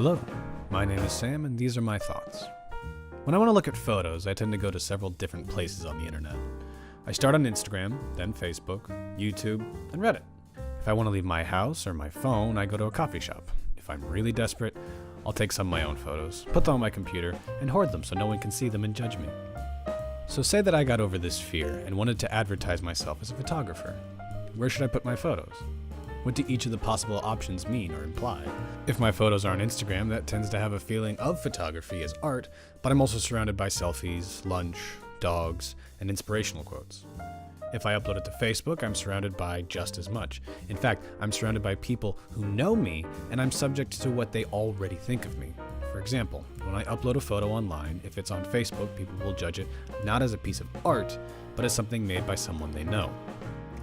Hello, my name is Sam and these are my thoughts. When I want to look at photos, I tend to go to several different places on the internet. I start on Instagram, then Facebook, YouTube, and Reddit. If I want to leave my house or my phone, I go to a coffee shop. If I'm really desperate, I'll take some of my own photos, put them on my computer, and hoard them so no one can see them and judge me. So say that I got over this fear and wanted to advertise myself as a photographer. Where should I put my photos? What do each of the possible options mean or imply? If my photos are on Instagram, that tends to have a feeling of photography as art, but I'm also surrounded by selfies, lunch, dogs, and inspirational quotes. If I upload it to Facebook, I'm surrounded by just as much. In fact, I'm surrounded by people who know me, and I'm subject to what they already think of me. For example, when I upload a photo online, if it's on Facebook, people will judge it not as a piece of art, but as something made by someone they know.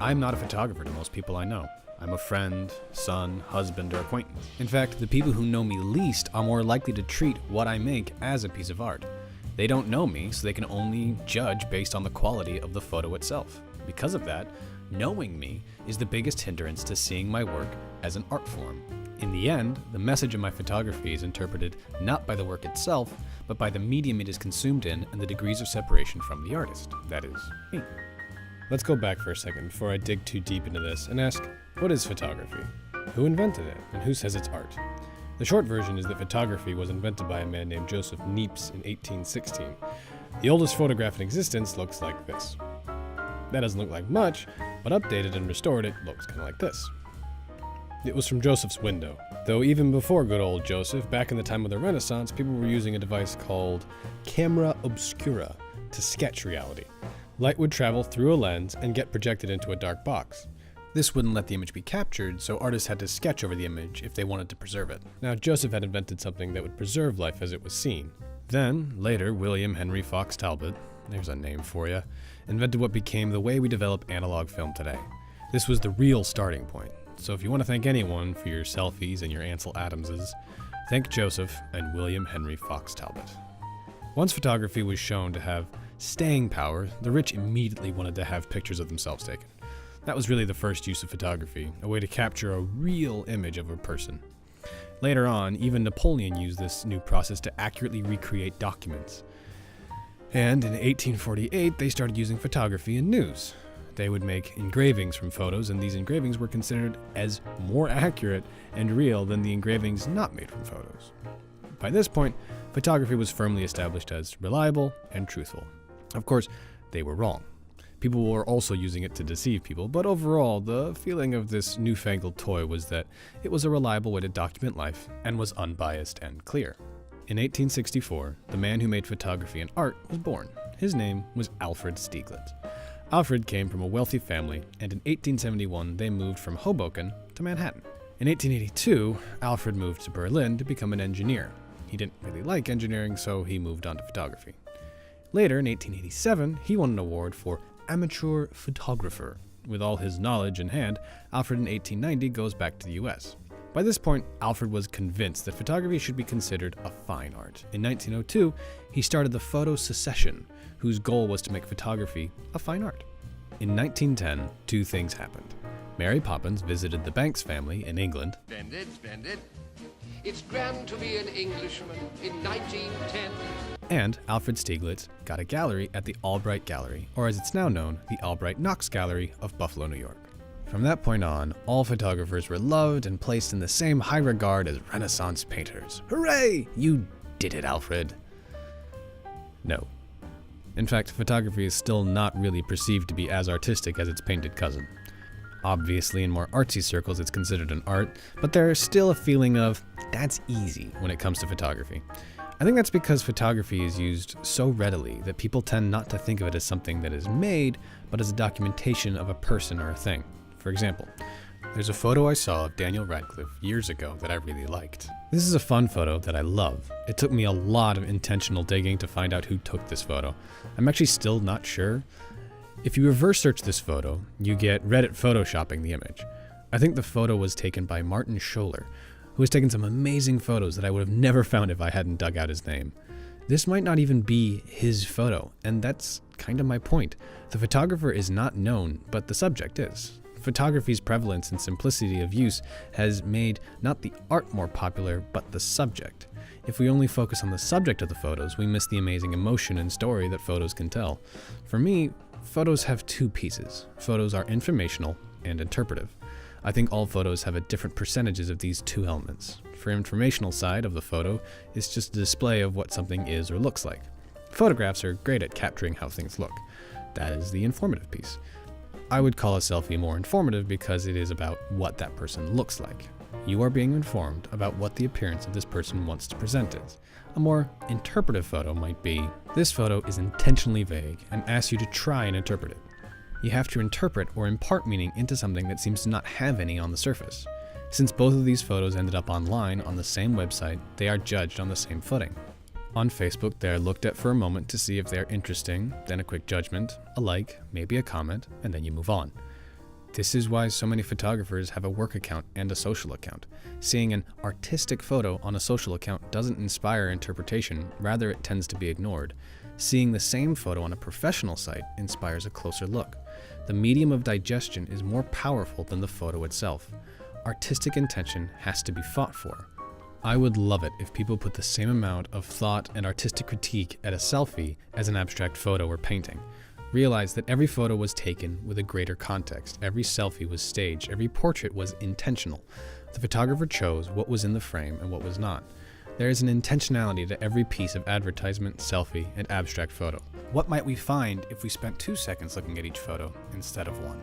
I'm not a photographer to most people I know. I'm a friend, son, husband, or acquaintance. In fact, the people who know me least are more likely to treat what I make as a piece of art. They don't know me, so they can only judge based on the quality of the photo itself. Because of that, knowing me is the biggest hindrance to seeing my work as an art form. In the end, the message of my photography is interpreted not by the work itself, but by the medium it is consumed in and the degrees of separation from the artist, that is, me. Let's go back for a second before I dig too deep into this and ask, what is photography? Who invented it, and who says it's art? The short version is that photography was invented by a man named Joseph Niepce in 1816. The oldest photograph in existence looks like this. That doesn't look like much, but updated and restored it looks kind of like this. It was from Joseph's window. Though even before good old Joseph, back in the time of the Renaissance, people were using a device called camera obscura to sketch reality. Light would travel through a lens and get projected into a dark box. This wouldn't let the image be captured, so artists had to sketch over the image if they wanted to preserve it. Now, Joseph had invented something that would preserve life as it was seen. Then, later, William Henry Fox Talbot, there's a name for you, invented what became the way we develop analog film today. This was the real starting point. So if you want to thank anyone for your selfies and your Ansel Adamses, thank Joseph and William Henry Fox Talbot. Once photography was shown to have staying power, the rich immediately wanted to have pictures of themselves taken. That was really the first use of photography, a way to capture a real image of a person. Later on, even Napoleon used this new process to accurately recreate documents. And in 1848, they started using photography in news. They would make engravings from photos, and these engravings were considered as more accurate and real than the engravings not made from photos. By this point, photography was firmly established as reliable and truthful. Of course, they were wrong. People were also using it to deceive people, but overall, the feeling of this newfangled toy was that it was a reliable way to document life and was unbiased and clear. In 1864, the man who made photography an art was born. His name was Alfred Stieglitz. Alfred came from a wealthy family, and in 1871 they moved from Hoboken to Manhattan. In 1882, Alfred moved to Berlin to become an engineer. He didn't really like engineering, so he moved on to photography. Later, in 1887, he won an award for amateur photographer. With all his knowledge in hand, Alfred in 1890 goes back to the US. By this point, Alfred was convinced that photography should be considered a fine art. In 1902, he started the Photo Secession, whose goal was to make photography a fine art. In 1910, two things happened. Mary Poppins visited the Banks family in England. Splendid. It's grand to be an Englishman in 1910. And Alfred Stieglitz got a gallery at the Albright Gallery, or as it's now known, the Albright Knox Gallery of Buffalo, New York. From that point on, all photographers were loved and placed in the same high regard as Renaissance painters. Hooray! You did it, Alfred. No. In fact, photography is still not really perceived to be as artistic as its painted cousin. Obviously, in more artsy circles, it's considered an art, but there's still a feeling of, that's easy when it comes to photography. I think that's because photography is used so readily that people tend not to think of it as something that is made, but as a documentation of a person or a thing. For example, there's a photo I saw of Daniel Radcliffe years ago that I really liked. This is a fun photo that I love. It took me a lot of intentional digging to find out who took this photo. I'm actually still not sure. If you reverse search this photo, you get Reddit photoshopping the image. I think the photo was taken by Martin Scholler, who has taken some amazing photos that I would have never found if I hadn't dug out his name. This might not even be his photo, and that's kind of my point. The photographer is not known, but the subject is. Photography's prevalence and simplicity of use has made not the art more popular, but the subject. If we only focus on the subject of the photos, we miss the amazing emotion and story that photos can tell. For me, photos have two pieces. Photos are informational and interpretive. I think all photos have a different percentages of these two elements. For informational side of the photo, it's just a display of what something is or looks like. Photographs are great at capturing how things look. That is the informative piece. I would call a selfie more informative because it is about what that person looks like. You are being informed about what the appearance of this person wants to present is. A more interpretive photo might be, this photo is intentionally vague and asks you to try and interpret it. You have to interpret or impart meaning into something that seems to not have any on the surface. Since both of these photos ended up online on the same website, they are judged on the same footing. On Facebook, they are looked at for a moment to see if they are interesting, then a quick judgment, a like, maybe a comment, and then you move on. This is why so many photographers have a work account and a social account. Seeing an artistic photo on a social account doesn't inspire interpretation, rather it tends to be ignored. Seeing the same photo on a professional site inspires a closer look. The medium of digestion is more powerful than the photo itself. Artistic intention has to be fought for. I would love it if people put the same amount of thought and artistic critique at a selfie as an abstract photo or painting. Realize that every photo was taken with a greater context, every selfie was staged, every portrait was intentional. The photographer chose what was in the frame and what was not. There is an intentionality to every piece of advertisement, selfie, and abstract photo. What might we find if we spent 2 seconds looking at each photo instead of one?